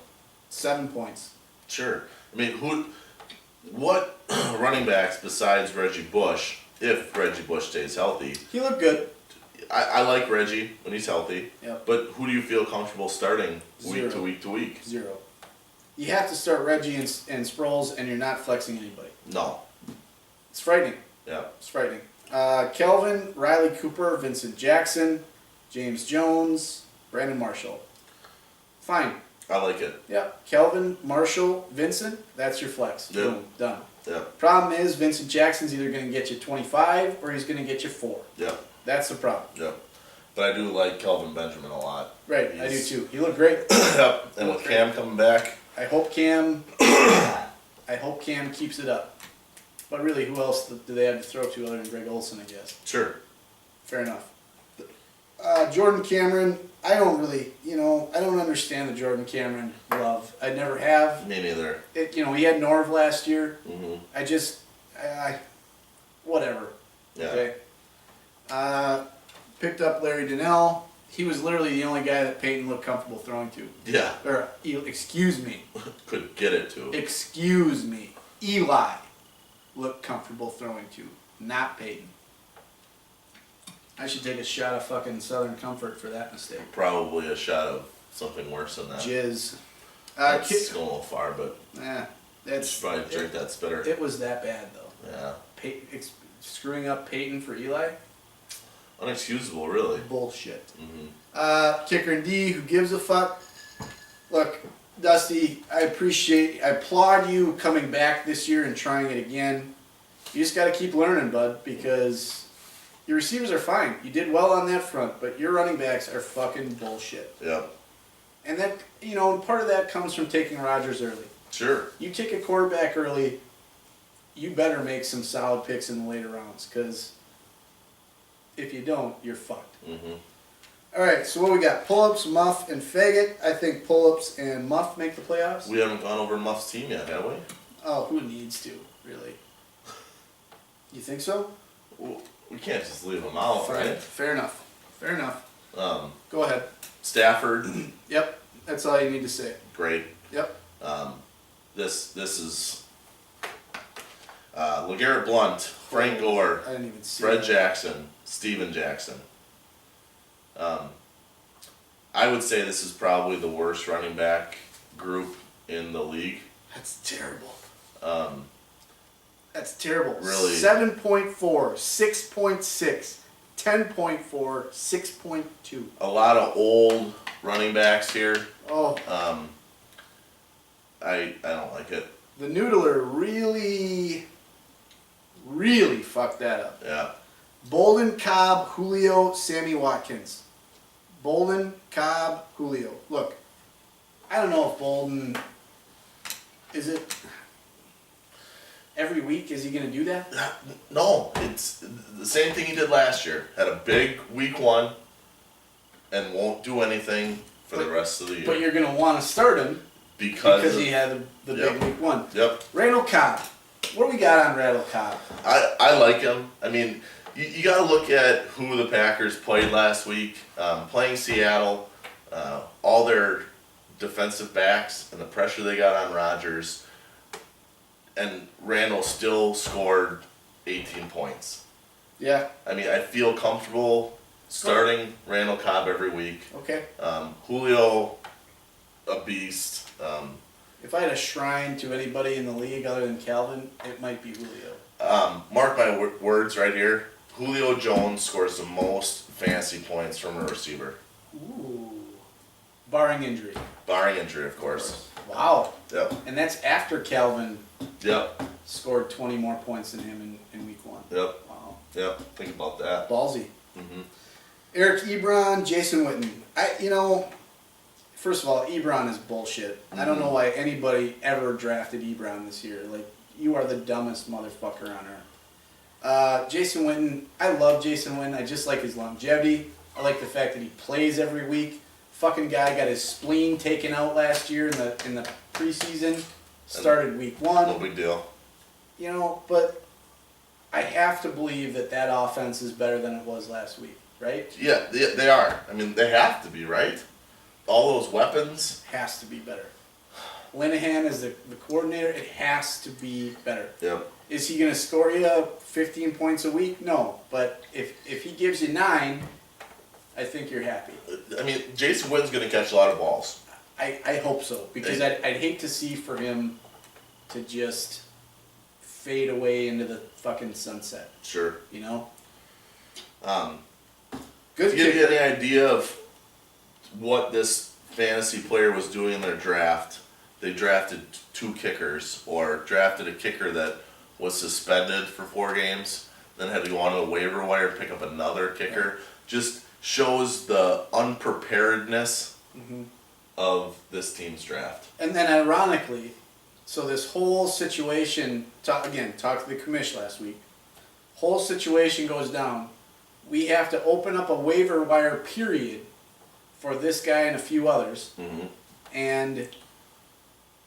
7 points.
Sure. I mean, what running backs besides Reggie Bush, if Reggie Bush stays healthy?
He looked good.
I like Reggie when he's healthy.
Yep.
But who do you feel comfortable starting week
Zero.
to week to week?
0. You have to start Reggie and Sproles, and you're not flexing anybody.
No.
It's frightening.
Yeah.
It's frightening. Kelvin, Riley Cooper, Vincent Jackson, James Jones, Brandon Marshall. Fine.
I like it.
Yeah. Kelvin, Marshall, Vincent, that's your flex.
Yep.
Boom. Done.
Yeah.
Problem is, Vincent Jackson's either going to get you 25 or he's going to get you 4.
Yeah.
That's the problem.
Yeah. But I do like Kelvin Benjamin a lot.
Right. I do too. He looked great.
Yep. And with Cam coming back.
I hope Cam keeps it up. But really, who else do they have to throw to other than Greg Olson, I guess?
Sure.
Fair enough. Jordan Cameron, I don't really, I don't understand the Jordan Cameron love. I never have.
Me neither.
He had Norv last year.
Mm-hmm.
I whatever.
Yeah.
Okay. Picked up Larry Donnell. He was literally the only guy that Peyton looked comfortable throwing to.
Yeah.
Or, excuse me.
Could get it to.
Excuse me. Eli looked comfortable throwing to, not Peyton. I should take a shot of fucking Southern Comfort for that mistake.
Probably a shot of something worse than that.
Jizz.
That's going a little far, but
that's
probably drink that's better.
It was that bad though.
Yeah.
Screwing up Peyton for Eli.
Unexcusable, really.
Bullshit.
Mm-hmm.
Kicker and D, who gives a fuck? Look, Dusty, I applaud you coming back this year and trying it again. You just got to keep learning, bud, because your receivers are fine. You did well on that front, but your running backs are fucking bullshit.
Yep.
And that, part of that comes from taking Rodgers early.
Sure.
You take a quarterback early, you better make some solid picks in the later rounds, because if you don't, you're fucked.
Mm-hmm.
All right, so what we got? Pull-ups, Muff, and Faggot. I think pull-ups and Muff make the playoffs.
We haven't gone over Muff's team yet, have we?
Oh, who needs to, really? You think so?
Well, we can't just leave them out, right?
Fair enough. Fair enough. Go ahead.
Stafford.
Yep, that's all you need to say.
Great.
Yep.
This is LeGarrette Blount, Frank Gore,
I didn't even see
Fred
that.
Jackson, Steven Jackson. I would say this is probably the worst running back group in the league.
That's terrible.
That's
terrible.
Really.
7.4, 6.6, 10.4, 6.2.
A lot of old running backs here.
Oh.
I don't like it.
The Noodler really fucked that up.
Yeah.
Bolden, Cobb, Julio, Sammy Watkins. Bolden, Cobb, Julio. Look, I don't know if Bolden, is it every week? Is he going to do that?
No, it's the same thing he did last year. Had a big week 1 and won't do anything for the rest of the year.
But you're going to want to start him because he had the big week 1.
Yep.
Randall Cobb. What do we got on Randall Cobb?
I like him. I mean, you got to look at who the Packers played last week. Playing Seattle, all their defensive backs and the pressure they got on Rodgers, and Randall still scored 18 points.
Yeah.
I mean, I feel comfortable starting Randall Cobb every week.
Okay.
Julio, a beast.
If I had a shrine to anybody in the league other than Calvin, it might be Julio.
Mark my words right here. Julio Jones scores the most fantasy points from a receiver.
Ooh. Barring injury.
Barring injury, of course.
Wow.
Yep.
And that's after Calvin
Yep.
scored 20 more points than him in week 1.
Yep.
Wow.
Yep. Think about that.
Ballsy.
Mm-hmm.
Eric Ebron, Jason Witten. First of all, Ebron is bullshit. I don't know why anybody ever drafted Ebron this year. Like, you are the dumbest motherfucker on earth. Jason Witten, I love Jason Witten. I just like his longevity. I like the fact that he plays every week. Fucking guy got his spleen taken out last year in the preseason. Started week 1.
No big deal.
But I have to believe that offense is better than it was last week, right?
Yeah, they are. I mean, they have to be, right? All those weapons.
Has to be better. Linehan is the coordinator. It has to be better.
Yep.
Is he going to score you 15 points a week? No. But if he gives you 9, I think you're happy.
I mean, Jason Witten's going to catch a lot of balls.
I hope so. Because I'd hate to see for him to just fade away into the fucking sunset.
Sure.
Good
to give you any idea of what this fantasy player was doing in their draft, they drafted 2 kickers, or drafted a kicker that was suspended for 4 games, then had to go onto the waiver wire, pick up another kicker. Just shows the unpreparedness of this team's draft.
And then ironically, so this whole situation, talk to the commish last week, whole situation goes down. We have to open up a waiver wire period for this guy and a few others.
Mm-hmm.
And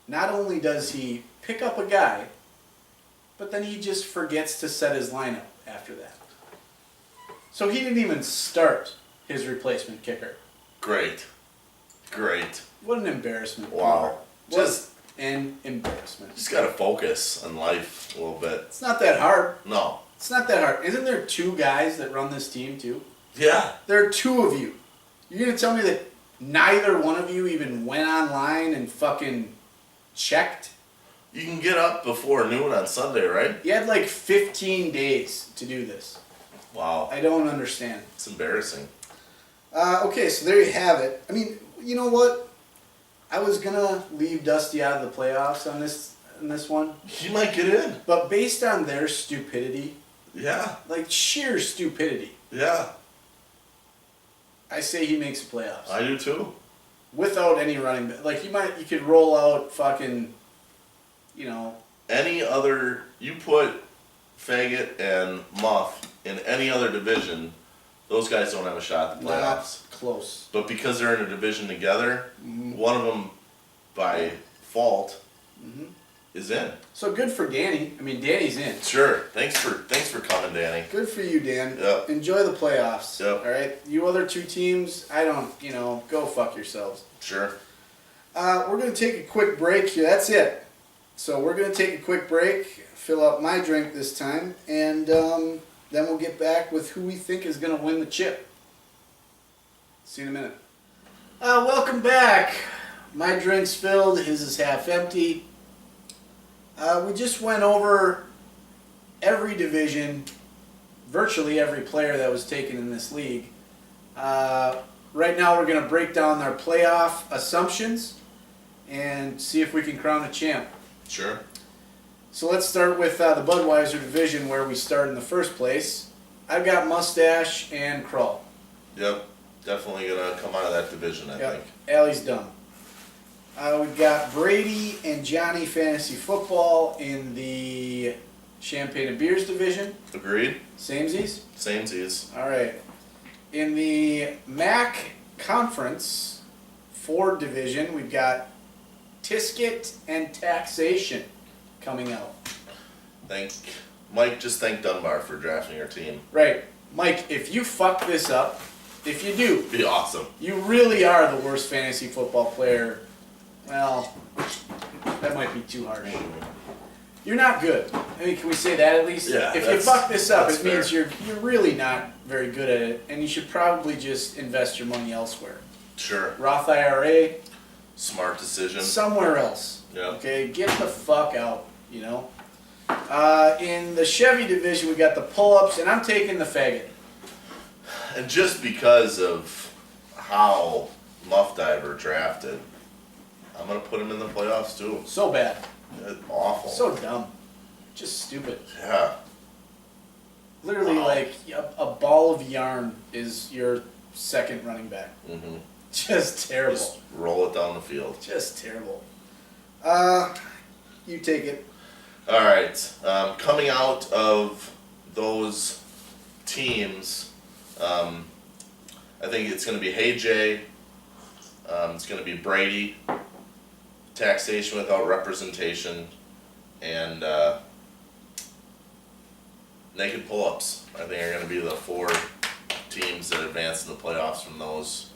not only does he pick up a guy, but then he just forgets to set his lineup after that. So he didn't even start. his replacement kicker.
Great.
What an embarrassment.
Wow.
Just an embarrassment.
Just gotta focus on life a little bit.
It's not that hard.
No.
It's not that hard. Isn't there 2 guys that run this team too?
Yeah.
There are 2 of you. You're gonna tell me that neither one of you even went online and fucking checked?
You can get up before noon on Sunday, right?
You had like 15 days to do this.
Wow.
I don't understand.
It's embarrassing.
Okay, so there you have it. I mean, you know what? I was gonna leave Dusty out of the playoffs on this one,
He might get in.
but based on their stupidity,
Yeah.
like sheer stupidity,
Yeah.
I say he makes the playoffs
I do too.
without any running back. Like you could roll out fucking,
Any other, you put Faggot and Muff in any other division, those guys don't have a shot at the
not
playoffs.
close.
But because they're in a division together, one of them, by fault, is in.
So good for Danny. I mean, Danny's in.
Sure. Thanks for coming, Danny.
Good for you, Dan.
Yep.
Enjoy the playoffs.
Yep.
All right. You other 2 teams, I don't. Go fuck yourselves.
Sure.
We're gonna take a quick break here. That's it. So we're gonna take a quick break, fill up my drink this time, and then we'll get back with who we think is gonna win the chip. See you in a minute. Welcome back. My drink's filled. His is half empty. We just went over every division, virtually every player that was taken in this league. Right now we're going to break down their playoff assumptions and see if we can crown a champ.
Sure.
So let's start with the Budweiser division where we start in the first place. I've got Mustache and Krull.
Yep. Definitely gonna come out of that division, I think.
Allie's dumb. We've got Brady and Johnny Fantasy Football in the Champagne and Beers division.
Agreed.
Samesies?
Samesies.
All right. In the MAC Conference Ford division, we've got Tisket and Taxation coming out.
Just thank Dunbar for drafting your team.
Right. Mike, if you fuck this up, if you do,
Be awesome.
you really are the worst fantasy football player. Well, that might be too harsh. You're not good. I mean, can we say that at least?
Yeah,
If you fuck this up,
that's
it means
fair.
you're really not very good at it, and you should probably just invest your money elsewhere.
Sure.
Roth IRA,
Smart decision.
somewhere else.
Yeah.
Okay, get the fuck out. In the Chevy division, we got the pull-ups, and I'm taking the faggot.
And just because of how Muff Diver drafted, I'm gonna put him in the playoffs too.
So bad,
Awful.
so dumb, just stupid.
Yeah.
Literally,
Wow.
like a ball of yarn is your second running back.
Mm-hmm.
Just terrible.
Just roll it down the field.
Just terrible. You take it.
All right. Coming out of those teams, I think it's going to be Hey Jay. It's going to be Brady. Taxation without representation, and naked pull-ups. I think are going to be the 4 teams that advance in the playoffs from those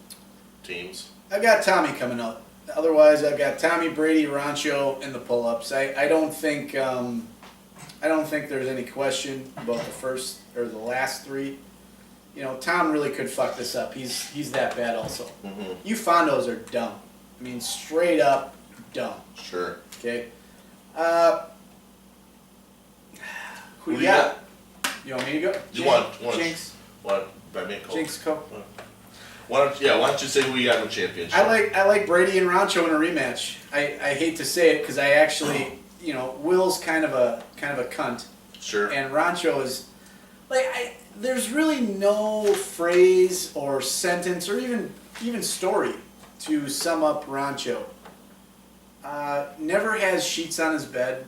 teams.
I've got Tommy coming out. Otherwise, I've got Tommy, Brady, Rancho, and the pull-ups. I don't think there's any question about the first or the last 3. Tom really could fuck this up. He's that bad also.
Mm-hmm.
You Fondos are dumb. I mean, straight up dumb.
Sure.
Okay. Who
Who
you
do you
got? You want me to go?
You want
Jinx.
What? Buy me a Coke.
Jinx, Coke.
Why don't you say who you got in the championship?
I like Brady and Rancho in a rematch. I hate to say it because I actually, Will's kind of a cunt,
Sure.
and Rancho is like there's really no phrase or sentence or even story to sum up Rancho. Never has sheets on his bed.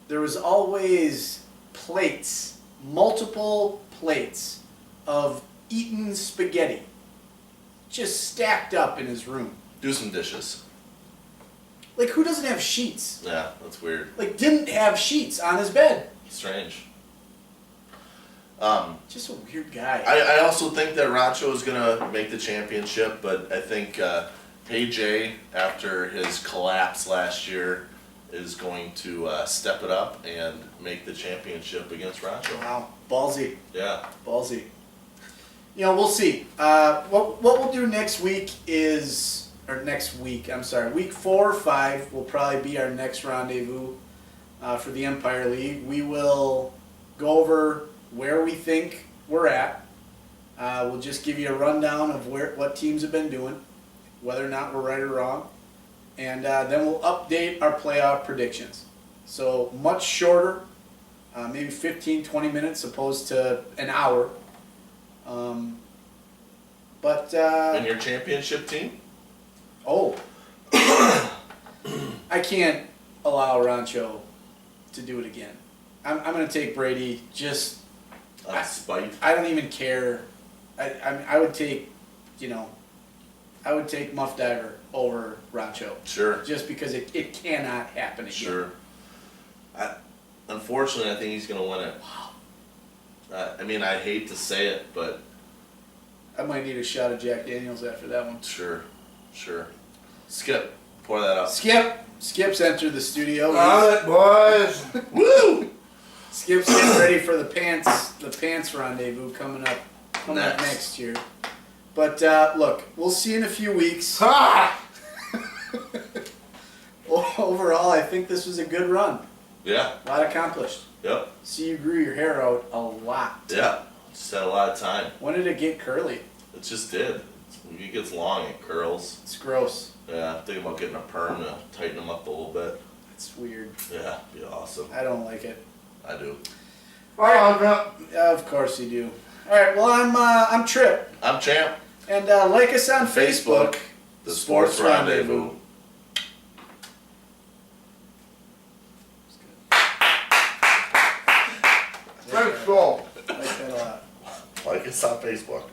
There was always plates, multiple plates of eaten spaghetti, just stacked up in his room.
Do some dishes.
Like, who doesn't have sheets?
Yeah, that's weird.
Like, didn't have sheets on his bed.
Strange.
Just a weird guy.
I also think that Rancho is gonna make the championship, but I think Hey Jay, after his collapse last year, is going to step it up and make the championship against Rancho.
Wow, ballsy.
Yeah.
Ballsy. You know, we'll see. What we'll do next week is, or next week, I'm sorry, week 4 or 5 will probably be our next rendezvous for the Empire League. We will go over where we think we're at. We'll just give you a rundown of what teams have been doing, whether or not we're right or wrong, and then we'll update our playoff predictions. So much shorter, maybe 15, 20 minutes opposed to an hour.
And your championship team?
Oh, I can't allow Rancho to do it again. I'm going to take Brady. Just
Spite.
I don't even care. I would take, I would take Muff Diver over Rancho.
Sure.
Just because it cannot happen again.
Sure. Unfortunately, I think he's going to win it.
Wow.
I mean, I hate to say it, but
I might need a shot of Jack Daniels after that one.
sure. Skip, pour that out.
Skip's entered the studio.
On it, boys.
Woo!
Skip's getting ready for the pants rendezvous coming up next year. But look, we'll see in a few weeks.
Ha!
Overall, I think this was a good run.
Yeah.
A lot accomplished.
Yep.
See, you grew your hair out a lot.
Yeah. Just had a lot of time.
When did it get curly?
It just did. When it gets long, it curls.
It's gross.
Yeah, I'm thinking about getting a perm to tighten them up a little bit.
It's weird.
Yeah, be awesome.
I don't like it.
I do.
Of course you do. All right. Well, I'm Trip,
I'm Champ.
and like us on Facebook.
The Sports Rendezvous.
Let's go.
I like that a lot.
Like us on Facebook.